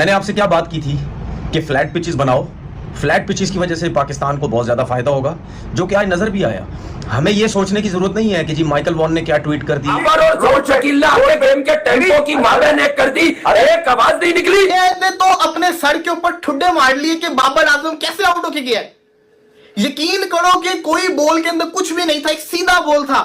मैंने आपसे क्या बात की थी कि फ्लैट पिचेस बनाओ, फ्लैट पिचेस की वजह से पाकिस्तान को बहुत ज्यादा फायदा होगा, जो कि आज नजर भी आया। हमें यह सोचने की जरूरत नहीं है कि जी माइकल वॉन ने क्या ट्वीट कर दी गेम के टेम्पो की मावे ने कर दी, एक आवाज नहीं निकली। ने तो अपने सर के ऊपर ठुड्डे मार लिए कि बाबर आजम कैसे आउट होके गया। यकीन करो कि कोई बॉल के अंदर कुछ भी नहीं था, एक सीधा बॉल था,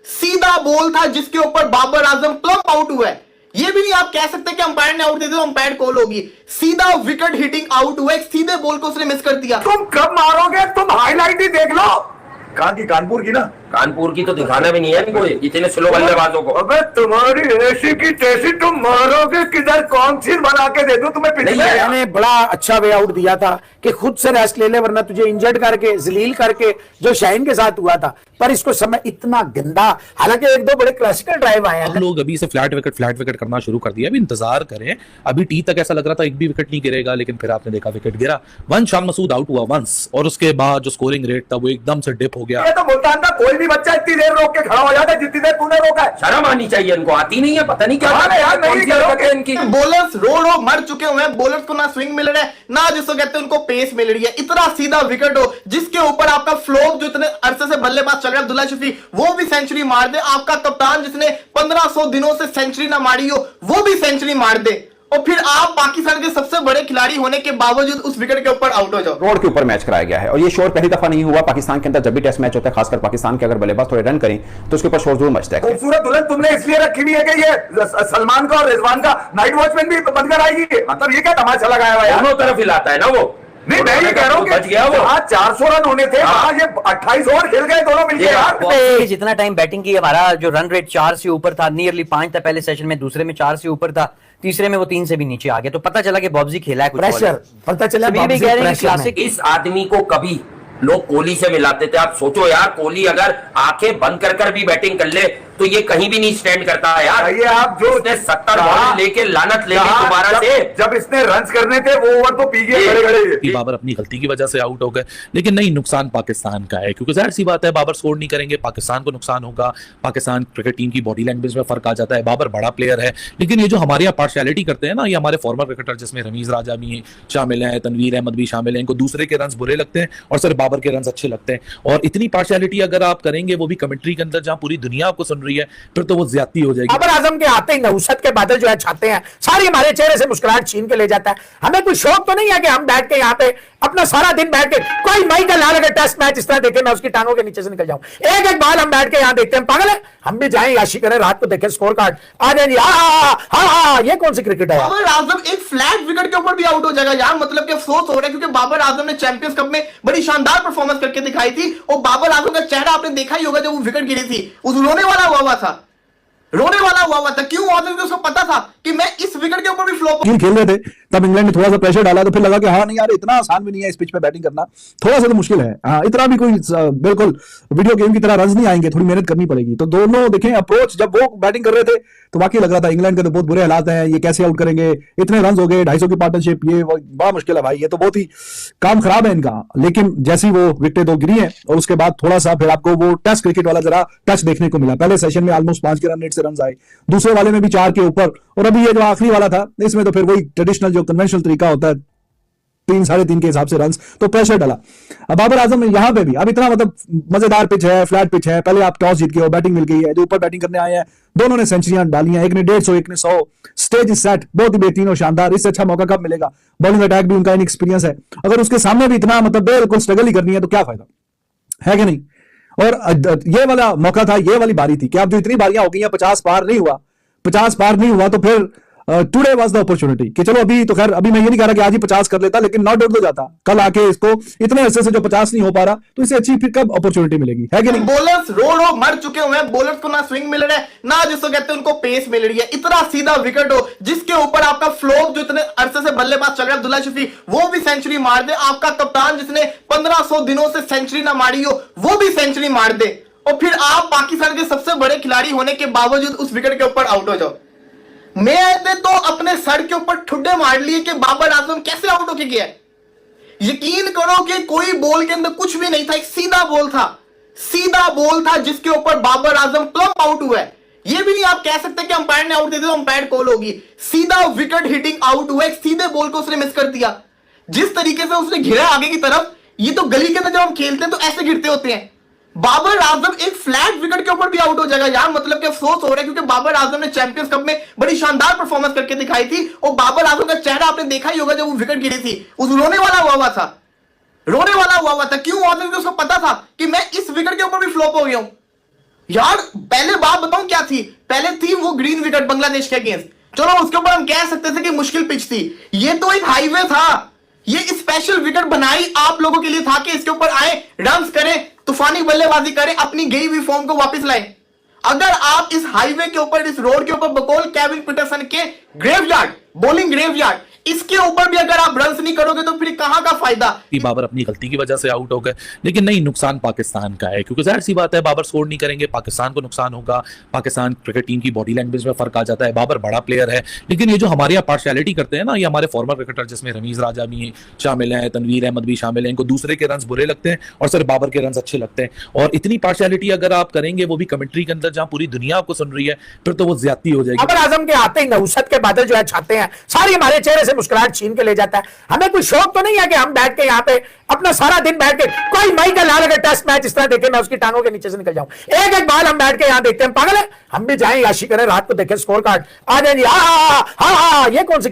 सीधा बॉल था जिसके ऊपर बाबर आजम प्लम्प आउट हुआ है। ये भी नहीं आप कह सकते कि अंपायर ने आउट दे दिया, अंपायर कॉल होगी। सीधा विकेट हिटिंग आउट हुआ, एक सीधे बॉल को उसने मिस कर दिया। तुम कब मारोगे? तुम हाईलाइट ही देख लो। कहां की? कानपुर की ना? कानपुर की तो दिखाना भी नहीं है इनको, इतने स्लो बल्लेबाजों को। अबे तुम्हारी ऐसी की तैसी, तुम मारोगे किधर? कौन सी बना के दे दूं तुम्हें? पिछले मैंने बड़ा अच्छा वे आउट दिया था कि खुद से रेस्ट ले ले, वरना तुझे इंजर्ड करके जलील करके, जो शाहीन के साथ हुआ था। पर इसको समय इतना गंदा, हालांकि एक दो बड़े क्लासिकल ड्राइव आए हैं। लोग अभी से फ्लैट विकेट करना शुरू कर दिया। अभी इंतजार करें, अभी टी तक ऐसा लग रहा था एक भी विकेट नहीं गिरेगा, लेकिन फिर आपने देखा विकेट गिरा। वंश शान मसूद आउट हुआ वंस, और उसके बाद जो स्कोरिंग रेट था वो एकदम से डिप हो गया। ये तो मुल्तान का कोई भी बच्चा इतनी देर रोक के खड़ा हो जाता है जितनी देर तूने रोका है। शर्म आनी चाहिए इनको, आती नहीं है, पता नहीं क्या यार नहीं करोगे इनकी। बॉलर्स रो मर चुके हुए हैं, बॉलर्स को ना स्विंग मिल रहा है ना जिसको कहते हैं उनको पेस मिल रही है। इतना सीधा विकेट हो जिसके ऊपर आपका फ्लोप जो इतने अरसे से बल्लेबाज चल रहा है अब्दुल्ला शफी, वो भी सेंचुरी मार दे। आपका कप्तान जिसने 1500 दिनों से सेंचुरी ना मारी हो, वो भी सेंचुरी मार दे, और फिर आप पाकिस्तान के सबसे बड़े खिलाड़ी होने के बावजूद उस विकेट के ऊपर आउट हो जाओ। रोड के ऊपर मैच कराया गया है, और ये शोर पहली दफा नहीं हुआ पाकिस्तान के अंदर। जब भी टेस्ट मैच होता है, खासकर पाकिस्तान के अगर बल्लेबाज थोड़े रन करें तो उसके ऊपर शोर जरूर मचता है। खूबसूरत दुल्हन तुमने इसलिए रखी हुई है कि ये सलमान का और रिजवान का नाइट वॉचमैन भी बंद कराएगी। मतलब ये क्या तमाशा लगाया हुआ है? दोनों तरफ हिलाता है ना वो। नहीं, मैं ये कह रहा हूँ बच गया वो। 400 रन होने थे, ये 28 ओवर खेल गए दोनों मिलकर। जितना टाइम बैटिंग की, हमारा जो रन रेट 4 से ऊपर था, नियरली 5 था पहले सेशन में, दूसरे में 4 से ऊपर था, तीसरे में वो 3 से भी नीचे आ गया। तो पता चला कि बॉब्जी खेला है कुछ। प्रेशर पता चला, क्लासिक। इस आदमी को कभी लोग कोहली से मिलाते थे। आप सोचो यार, कोहली अगर आंखें बंद कर भी बैटिंग कर ले तो ये कहीं भी नहीं स्टैंड करता है यार। ये आप जो 70 बॉल लेके लानत लेके दोबारा से, जब इसने रन्स करने थे वो ओवर तो पी गए खड़े। बाबर अपनी गलती की वजह से आउट हो गए, लेकिन नहीं, नुकसान पाकिस्तान का है, क्योंकि जाहिर सी बात है बाबर स्कोर नहीं करेंगे, पाकिस्तान को नुकसान होगा। पाकिस्तान क्रिकेट टीम की बॉडी लैंग्वेज में फर्क आ जाता है। बाबर बड़ा प्लेयर है, लेकिन ये जो हमारे यहाँ पार्शियलिटी करते हैं ना, ये हमारे फॉर्मर क्रिकेटर जिसमें रमीज राजा भी शामिल है, तनवीर अहमद भी शामिल है, इनको दूसरे के रन बुरे लगते हैं और सिर्फ बाबर के रन अच्छे लगते हैं। और इतनी पार्शियलिटी अगर आप करेंगे, वो भी कमेंट्री के अंदर जहां पूरी दुनिया आपको सुन रही है, फिर तो वो ज्यादती हो जाएगी। बाबर आजम के आते ही नहुसत के बादल जो है छाते हैं, सारी हमारे चेहरे से मुस्कुराहट छीन के ले जाता है। हमें कोई शौक तो नहीं है कि हम बैठ के यहाँ पे अपना सारा दिन बैठ के, कोई माइकल लाल अगर टेस्ट मैच इस तरह देखे, मैं उसकी टांगों के नीचे से निकल जाऊं। एक एक बाल हम बैठ के यहाँ देखते हैं, पागल है? हम भी जाएं याशी करें, रात को देखें स्कोर कार्ड, आ जाए ये कौन सी क्रिकेट है? बाबर आजम एक फ्लैट विकेट के ऊपर भी आउट हो जाएगा यार। मतलब कि अफसोस हो रहा है, क्योंकि बाबर आजम ने चैंपियंस कप में बड़ी शानदार परफॉर्मेंस करके दिखाई थी, और बाबर आजम का चेहरा आपने देखा ही होगा जब वो विकेट गिरी थी, उस रोने वाला हुआ था, रोने वाला हुआ था। क्यों हुआ था? क्योंकि उसको पता था कि मैं इस विकेट के ऊपर भी फ्लॉप खेल रहे थे। तब इंग्लैंड ने थोड़ा सा प्रेशर डाला, तो फिर लगा कि हाँ नहीं यार, इतना आसान भी नहीं है इस पिच पे बैटिंग करना, थोड़ा सा तो मुश्किल है। हाँ, इतना भी कोई बिल्कुल वीडियो गेम की तरह रन नहीं आएंगे, थोड़ी मेहनत करनी पड़ेगी। तो दोनों देखें अप्रोच, जब वो बैटिंग कर रहे थे तो वाकई लग रहा था इंग्लैंड के तो बहुत बुरे हालात हैं, ये कैसे आउट करेंगे, इतने रन हो गए, 250 की पार्टनरशिप, ये बड़ा मुश्किल है भाई, ये तो बहुत ही काम खराब है इनका। लेकिन जैसी वो विकेटें 2 गिरी हैं, और उसके बाद थोड़ा सा फिर आपको वो टेस्ट क्रिकेट वाला जरा टच देखने को मिला। पहले सेशन में ऑलमोस्ट 5 के रन रेट से रन आए, दूसरे वाले में भी 4 के ऊपर, और अभी ये जो आखिरी वाला था इसमें तो फिर वही ट्रेडिशनल जो कन्वेंशनल तरीका होता है, 3 साढ़े 3 के हिसाब से रन, तो प्रेशर डाला। अब बाबर आजम ने यहां पे भी, अब इतना मतलब मजेदार पिच है, फ्लैट पिच है, पहले आप टॉस जीत गए हो, बैटिंग मिल गई है, जो ऊपर बैटिंग करने आए हैं दोनों ने सेंचुरियां डाली हैं, एक ने 150 एक ने 100, स्टेज इज सेट, बहुत ही बेहतरीन और शानदार। इससे अच्छा मौका कब मिलेगा? बॉलिंग अटैक भी उनका इनएक्सपीरियंस है, अगर उसके सामने भी इतना मतलब बिल्कुल स्ट्रगल ही करनी है तो क्या फायदा है कि नहीं? और ये वाला मौका था, ये वाली बारी थी कि अब जो इतनी बारियां हो गई हैं, 50 पार नहीं हुआ, तो फिर टुडे वाज द अपॉर्चुनिटी कि चलो अभी तो खैर, अभी मैं ये नहीं कह रहा कि आज ही 50 कर लेता, लेकिन नॉट आउट हो जाता, कल आके इसको इतने अरसे से जो 50 नहीं हो पा रहा, तो इसे अच्छी फिर कब अपॉर्चुनिटी मिलेगी, है कि नहीं? बॉलर्स रो मर चुके हुए हैं, बॉलर्स को ना स्विंग मिल रहा है ना जिसको कहते हैं उनको पेस मिल रही है। इतना सीधा विकेट हो जिसके ऊपर आपका फ्लोप जो इतने अरसे से बल्लेबाज चल रहा है अब्दुल्ला शफी, वो भी सेंचुरी मार दे। आपका कप्तान जिसने 1500 दिनों से सेंचुरी ना मारी हो, वो भी सेंचुरी मार दे, और फिर आप पाकिस्तान के सबसे बड़े खिलाड़ी होने के बावजूद उस विकेट के ऊपर आउट हो जाओ। मैं तो अपने सर के ऊपर ठुड्डे मार लिए कि बाबर आजम कैसे आउट होके गया। यकीन करो कि कोई बॉल के अंदर कुछ भी नहीं था, एक सीधा बॉल था, सीधा बॉल था जिसके ऊपर बाबर आजम प्लम्प आउट हुआ है। ये भी नहीं आप कह सकते कि अंपायर ने आउट दे दिया तो अंपायर कॉल होगी। सीधा विकेट हिटिंग आउट हुआ, एक सीधे बॉल को उसने मिस कर दिया। जिस तरीके से उसने घिरा आगे की तरफ, ये तो गली के अंदर जब हम खेलते हैं तो ऐसे गिरते होते हैं। बाबर आजम एक फ्लैट विकेट के ऊपर भी आउट हो जाएगा यार, मतलब कि अफसोस हो रहा है, क्योंकि बाबर आजम ने चैंपियंस कप में बड़ी शानदार परफॉर्मेंस करके दिखाई थी। और बाबर आजम का चेहरा आपने देखा ही होगा जब वो विकेट गिरी थी, उस रोने वाला हुआ था, रोने वाला हुआ था। क्यों हुआ था? क्योंकि उसको पता था कि मैं इस विकेट के ऊपर भी फ्लॉप हो गया हूं। यार पहले बात बताऊं क्या थी, पहले थी वो ग्रीन विकेट बांग्लादेश के अगेंस्ट, चलो उसके ऊपर हम कह सकते थे कि मुश्किल पिच थी। ये तो एक हाईवे था, ये स्पेशल विकेट बनाई आप लोगों के लिए था कि इसके ऊपर आए, रन्स करें, तूफानी बल्लेबाजी करें, अपनी गई हुई फॉर्म को वापस लाएं। अगर आप इस हाईवे के ऊपर, इस रोड के ऊपर, बकौल केविन पीटरसन के ग्रेवयार्ड, बॉलिंग ग्रेवयार्ड, इसके ऊपर भी अगर आप रन्स नहीं करोगे तो फिर कहां का फायदा? कि बाबर अपनी गलती की वजह से आउट हो गए, लेकिन नहीं, नुकसान पाकिस्तान का है, क्योंकि जाहिर सी बात है बाबर स्कोर नहीं करेंगे, पाकिस्तान को नुकसान होगा। पाकिस्तान क्रिकेट टीम की बॉडी लैंग्वेज में फर्क आ जाता है। बाबर बड़ा प्लेयर है, लेकिन ये जो हमारे यहाँ पार्शियलिटी करते हैं ना, ये हमारे फॉर्मर क्रिकेटर जिसमें रमीज राजा भी शामिल है, तनवीर अहमद भी शामिल है, इनको दूसरे के रन बुरे लगते हैं और सिर्फ बाबर के रन अच्छे लगते हैं। और इतनी पार्शियलिटी अगर आप करेंगे, वो भी कमेंट्री के अंदर जहां पूरी दुनिया आपको सुन रही है, फिर तो वो ज्यादती हो जाएगी। बाबर आजम के आते ही नौसत के बादल जो है छाते हैं, सारी हमारे चेहरे से मुस्कुराहट छीन के ले जाता है। हमें कोई शौक तो नहीं है कि हम बैठ के यहाँ पे अपना सारा दिन बैठ के, कोई मई का लाल अगर टेस्ट मैच इस तरह देखे मैं उसकी टांगों के नीचे से निकल जाऊं। एक एक बार हम बैठ के यहाँ देखते हैं, पागल है, हम भी जाएं याशी करें, रात को देखें स्कोर कार्ड, आ जाएंगे, हाँ ये कौन सी